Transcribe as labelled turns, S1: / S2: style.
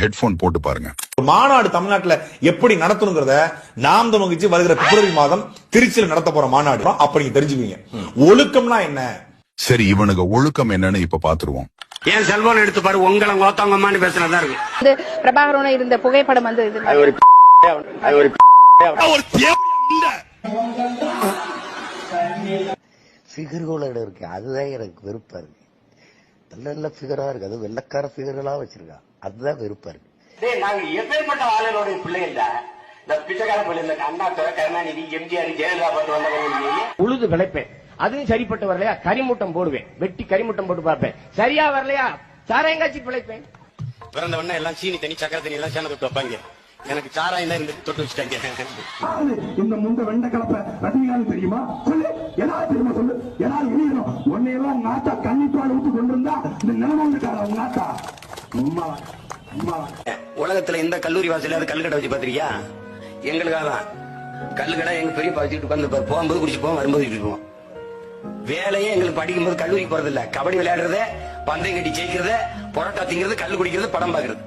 S1: Headphone போட்டு பாருங்க.
S2: மாநாடு தமிழ்நாட்டுல எப்படி நடத்தணுங்கிறத நாம் தமிழ் கட்சி வருகிற பிப்ரவரி மாதம் திருச்சியில் நடத்த போற மாநாடு அப்ப நீங்க தெரிஞ்சுப்பீங்க ஒழுக்கம்னா என்ன.
S1: சரி, இவனுக்கு ஒழுக்கம் என்னன்னு இப்ப பாத்துருவோம்.
S3: ஏன் செல்போன் எடுத்து பாரு, உங்களை ஓத்தவங்கம்மான்னு பேசுறதா இருக்கு.
S4: பிரபாகரன் இருந்த புகைப்படம் வந்து
S5: ஃபிகர்களோட இருக்கு, அதுதான் எனக்கு வெறுப்பா இருக்கு. நல்ல நல்ல ஃபிகரா இருக்கு, அது வெள்ளக்கார ஃபிகர்களா வச்சிருக்கா, அதுதான் வெறுப்பா இருக்கு.
S3: நாங்க எப்பேற்பட்ட ஆளுநருடைய பிள்ளை இல்ல, இந்த பிச்சைக்கார பிள்ளை இல்ல, அண்ணா துறை, கருணாநிதி, எம்ஜிஆர், ஜெயலலிதா பார்த்து வந்தவங்க. உழுது விளைப்பேன், அதுவும் சரிப்பட்டு வரலையா கரிமூட்டம் போடுவேன், வெட்டி கரிமூட்டம் போட்டு பார்ப்பேன், சரியா வரலையா சாராயங்காட்சி பிழைப்பேன். பிறந்த உடனே எல்லாம் சீனி தண்ணி சக்கரை தண்ணி எல்லாம் சேர்ந்து வைப்பாங்க, எனக்கு சாராயம் தான் தொட்டு வச்சுட்டாங்க.
S6: இந்த முந்த வெண்ட கலப்ப ரஜினிகாந்த் தெரியுமா? சொல்லு, எல்லாரும் தெரியுமா? சொல்லு, எல்லாரும் எழுதணும். உன்னையெல்லாம் உங்க ஆத்தா கன்னிப்பால் ஊத்து கொண்டிருந்தா இந்த நிலைமை வந்துட்டாரா உங்க ஆத்தா?
S3: உலகத்துல இந்த கல்லூரி வாசல கல்லுக்கடை வச்சு பாத்திரியா? எங்களுக்காக தான் கல்லுக்கடை எங்க பெரிய வச்சுட்டு உட்காந்து போகும்போது குடிச்சு போவோம், வரும்போது குடிச்சு போவோம். வேலையே எங்களுக்கு படிக்கும்போது கல்லூரிக்கு போறது இல்ல, கபடி விளையாடுறது, பந்தயம் கட்டி ஜெயிக்கிறது, புரோட்டா திங்கிறது, கல்லு குடிக்கிறது, படம் பாக்குறது.